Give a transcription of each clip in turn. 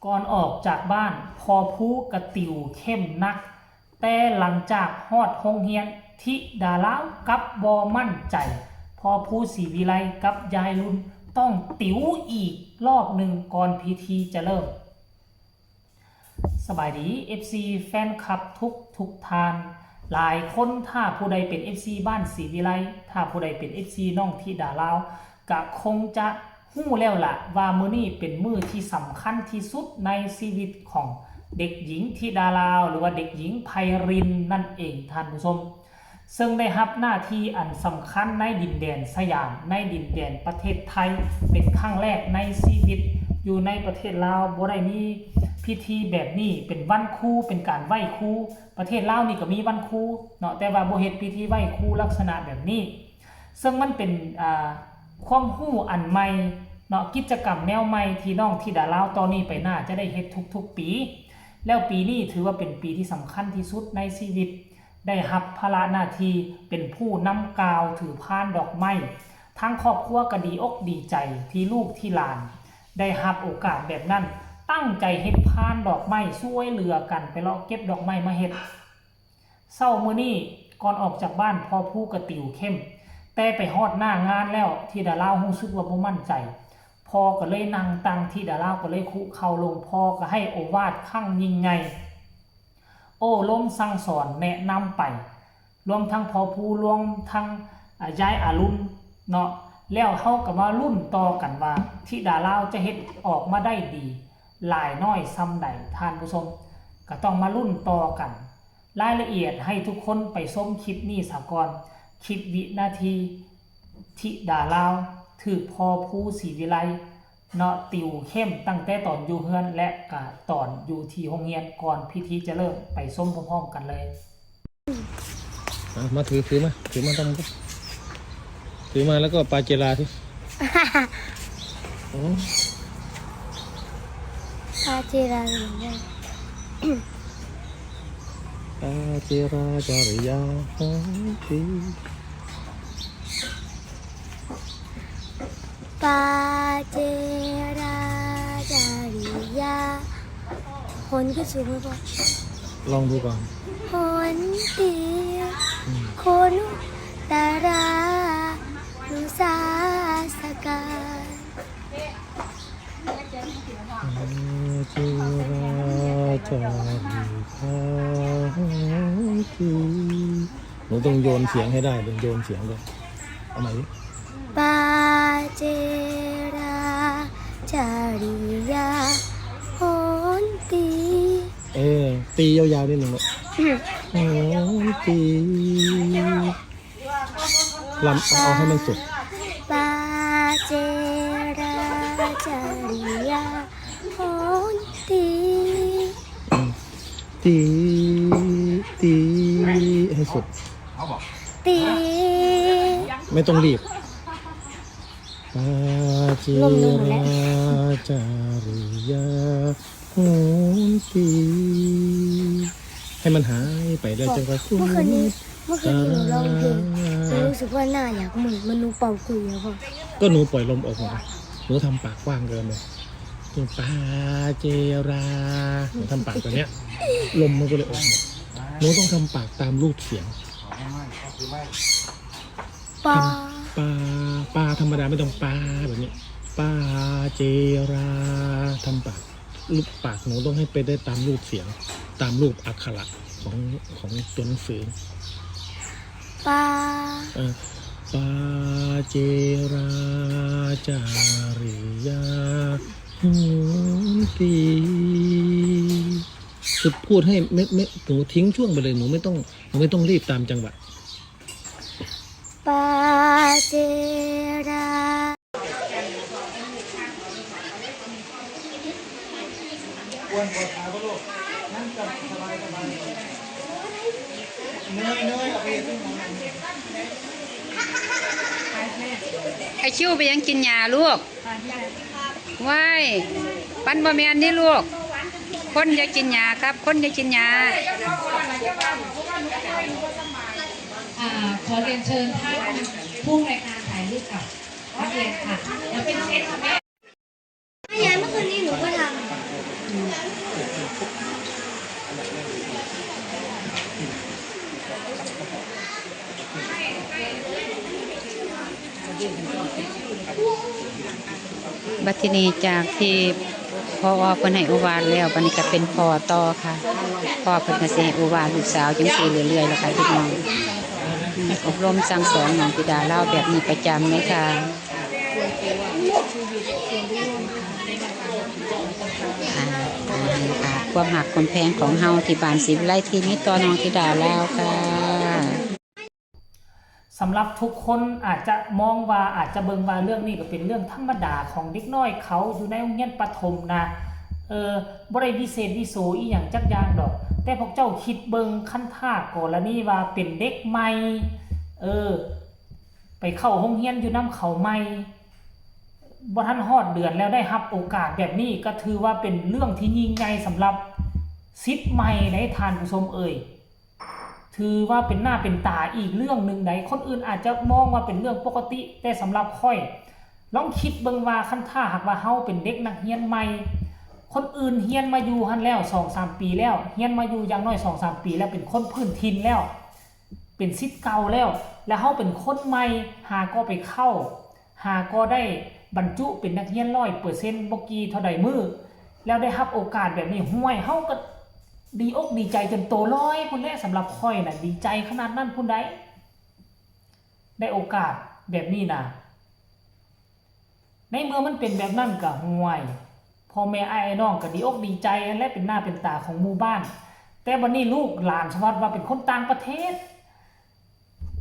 ก่อนออกจากบ้านพอผู้กระติวเข้มนักแต่หลังจากฮอดโรงเรียนทิดาลาวกับบอมั่นใจพอผู้ศรีวิไลกับยายรุ่นต้องติ๋วอีกรอบหนึ่งก่อนพิธีจะเริ่มสบายดี FC แฟนคลับทุกทานหลายคนถ้าผู้ใดเป็น FC บ้านศรีวิไลถ้าผู้ใดเป็น FC น้องทิดาลาวก็คงจะฮู้แล้วล่ะว่ามื้อนี้เป็นมื้อที่สำคัญที่สุดในชีวิตของเด็กหญิงธิดาลาวหรือว่าเด็กหญิงไพรินนั่นเองท่านผู้ชมซึ่งได้รับหน้าที่อันสำคัญในดินแดนสยามในดินแดนประเทศไทยเป็นครั้งแรกในชีวิตอยู่ในประเทศลาวบ่ได้มีพิธีแบบนี้เป็นวันครูเป็นการไหว้ครูประเทศลาวนี่ก็มีวันครูเนาะแต่ว่าบ่เฮ็ดพิธีไหว้ครูลักษณะแบบนี้ซึ่งมันเป็นความรู้อันใหม่เนาะกิจกรรมแนวใหม่ที่น้องธิดาลาวตอนนี้ไปหน้าจะได้เฮ็ดทุกๆปีแล้วปีนี้ถือว่าเป็นปีที่สำคัญที่สุดในชีวิตได้รับภาระหน้าที่เป็นผู้นำกาวถือพานดอกไม้ทั้งครอบครัวก็ดีอกดีใจที่ลูกที่หลานได้รับโอกาสแบบนั้นตั้งใจเฮ็ดพานดอกไม้ช่วยเหลือกันไปเลาะเก็บดอกไม้มาเฮ็ดเช้ามื้อนี้ก่อนออกจากบ้านพอผู้กระติวเข้มแต่ไปฮอดหน้างานแล้วธิดาลาวรู้สึกว่าบ่มั่นใจพอก็เลยนั่งตั้งธิดาลาวก็เลยคุเข่าลงพอก็ให้โอวาทครั้งยิ่งใหญ่โอ้ล้มสั่งสอนแนะนำไปรวมทั้งพอผู้รวมทั้งยายอารุณเนาะแล้วเฮาก็มารุ่นต่อกันว่าธิดาลาวจะเฮ็ดออกมาได้ดีหลายน้อยซ้ำใดท่านผู้ชมก็ต้องมารุ่นต่อกันรายละเอียดให้ทุกคนไปชมคลิปนี้ซะก่อนคลิปวินาทีธิดาลาวถือพอผู้ศรีวิไลเนาะติวเข้มตั้งแต่ตอนอยู่เฮือนและก็ตอนอยู่ที่โรงเรียนก่อนพิธีจะเริ่มไปส้มพร้อมๆกันเลยมาถือมาทำก็ถือมาแล้วก็ปาเจราที่ปาเจราหรือไงปาเจราจาริยาตีปาเจราจาริยาคนขึ้นสูงไหมพ่อลองดูก่อนคนตีคนตารานุสาสกาเจราจาริยาตีหนูต้องโยนเสียงให้ได้โยนเสียงเลยเอาใหม่ดิปาเจราจาริยาคนตีตียาวๆนิดหนึ่งลูกโอ้ตีลำเอาให้มันสุดปาเจราจาริยาคนตีให้สุดตีไม่ต้องรีบปาเจราจาริยาโหตีให้มันหายไปได้จังหวะเมื่อคืนนี้หนูร้องเพลงรู้สึกว่าหน้าอยากเหมือนมนุษย์เป่าคุยแล้วพ่อก็หนูปล่อยลมออกมาหนูทำปากกว้างเกินเลยปาเจราหนูทำปากแบบเนี้ยลมมันก็เลยออกมาหนูต้องทำปากตามรูปเสียงปาธรรมดาไม่ต้องปาแบบนี้ปาเจราทำปากรูปปากหนูต้องให้ไปได้ตามรูปเสียงตามรูปอักขระของตัวหนังสือปาเจราจาริยาหูตีคือพูดให้ไม่หนูทิ้งช่วงไปเลยหนูไม่ต้องรีบตามจังหวะปาเจราวนบนขาก็ลูกนั่งจับสบายเนยเอาไปขึ้นมาไอคิวไปยังกินยาลูกว้ายปันบะเมียนนี่ลูกคนจะกินยาครับคนจะกินยาขอเรียนเชิญท่านผู้รายการถ่ายรูปกับนักเรียนค่ะแล้วเป็นเซตค่ะแม่ยายเมื่อคืนนี้หนูก็ท บัดทีนี้จากที่พ่อเพิ่นให้อุบาทแล้วบัดนี้ก็เป็นพ่อต่อค่ะพ่อเพิ่นก็สิให้อุบาทลูกสาวจังซี่เรื่อยๆแล้วค่ะพี่น้องอบรมสั่งสอนน้องธิดาเล่าแบบนี้ประจำไหมค่ะความหักความแพงของเฮาที่บ้านศิวิไลที่มีต่อน้องธิดาเล่าค่ะสำหรับทุกคนอาจจะมองว่าอาจจะเบิ่งว่าเรื่องนี้ก็เป็นเรื่องธรรมดาของเด็กน้อยเขาอยู่ในโรงเรียนประถมนะบ่ได้วิเศษวิโสอีหยังจักอย่างดอกแต่พวกเจ้าคิดเบิ่งคันท่ากรณีว่าเป็นเด็กใหม่ไปเข้าโรงเรียนอยู่นำเขาใหม่บ่ทันฮอดเดือนแล้วได้รับโอกาสแบบนี้ก็ถือว่าเป็นเรื่องที่ยิ่งใหญ่สำหรับศิษย์ใหม่ในท่านผู้ชมถือว่าเป็นหน้าเป็นตาอีกเรื่องนึงใดคนอื่นอาจจะมองว่าเป็นเรื่องปกติแต่สำหรับค่อยลองคิดเบิ่งว่าคันท่าหากว่าเฮาเป็นเด็กนักเรียนใหม่คนอื่นเรียนมาอยู่หั่นแล้ว 2-3 ปีแล้วเรียนมาอยู่อย่างน้อย 2-3 ปีแล้วเป็นคนพื้นถิ่นแล้วเป็นศิษย์เก่าแล้วเฮาเป็นคนใหม่หาก็ไปเข้าหาก็ได้บรรจุเป็นนักเรียน 100% บ่กี่เท่าใดมื้อแล้วได้รับโอกาสแบบนี้ห้วยเฮาก็ดีอกดีใจจนโตร้อยพุ่นแหละสำหรับค่อยน่ะดีใจขนาดนั้นพุ่นได้โอกาสแบบนี้นะในเมื่อมันเป็นแบบนั้นก็ห่วยพ่อแม่ไอ้น้องก็ดีอกดีใจและเป็นหน้าเป็นตาของหมู่บ้านแต่บัดนี้ลูกหลานสวัสดิ์ว่าเป็นคนต่างประเทศ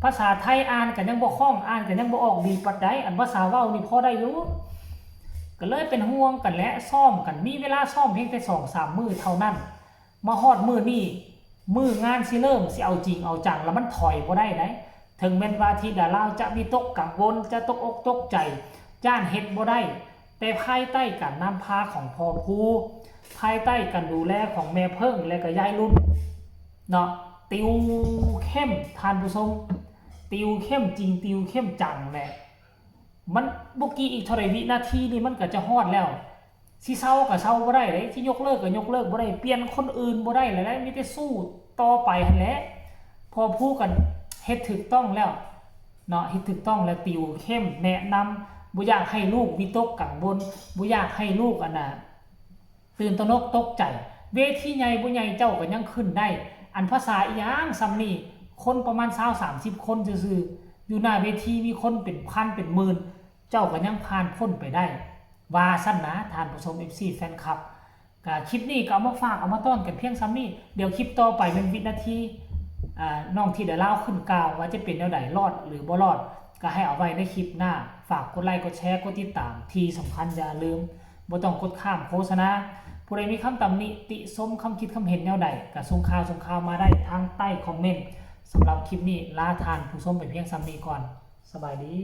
ภาษาไทยอ่านก็ยังบ่คล่องอ่านก็ยังบ่ออกดีปานใดอันภาษาเว้านี่พอได้อยู่ก็เลยเป็นห่วงกันและซ้อมกันมีเวลาซ้อมเพียงแต่ 2-3 มื้อเท่านั้นมาฮอดมื้อนี้มื้องานสิเริ่มสิเอาจริงเอาจังแล้วมันถอยบ่ได้ถึงแม้ว่าธิดาลาวจะวิตกกังวลจะตกอกตกใจย่านเฮ็ดบ่ได้แต่ภายใต้การนำพาของพ่อครูภายใต้การดูแลของแม่เพิ่งและก็ยายรุ่นเนาะติวเข้มท่านผู้ชมติวเข้มจริงติวเข้มจังแหละมันบ่กี่อีกเท่าไหร่วินาทีนี่มันก็จะฮอดแล้วสิเซาก็เซาบ่ได้เลยสิยกเลิกก็ยกเลิกบ่ได้เปลี่ยนคนอื่นบ่ได้เลยมีแต่สู้ต่อไปหั่นแหละพอพูดกันเฮ็ดถูกต้องแล้วเนาะเฮ็ดถูกต้องแล้วติวเข้มแนะนำบ่อยากให้ลูกวิตกกังวลบ่อยากให้ลูกตื่นตระหนกตกใจเวทีใหญ่บ่ใหญ่เจ้าก็ยังขึ้นได้อันภาษาอีหยังซ้ำนี่คนประมาณ20-30 คนซื่อๆอยู่หน้าเวทีมีคนเป็นพันเป็นหมื่นเจ้าก็ยังผ่านพ้นไปได้ว่าซั่นนะท่านผู้ชม FC แฟนคลับก็คลิปนี้ก็เอามาฝากเอามาต้อนกันเพียงซ้ำนี้เดี๋ยวคลิปต่อไปเป็นวินาทีน้องที่ได้เล่าขึ้นกล่าวว่าจะเป็นแนวใดรอดหรือบ่รอดก็ให้เอาไว้ในคลิปหน้าฝากกดไลค์กดแชร์กดติดตามที่สำคัญอย่าลืมบ่ต้องกดข้ามโฆษณาผู้ใดมีคำตำหนิติชมคำคิดคำเห็นแนวใดก็ส่งข่าวมาได้ทางใต้คอมเมนต์สำหรับคลิปนี้ลาทานผู้ชมไปเพียงซ้ำนี้ก่อนสบายดี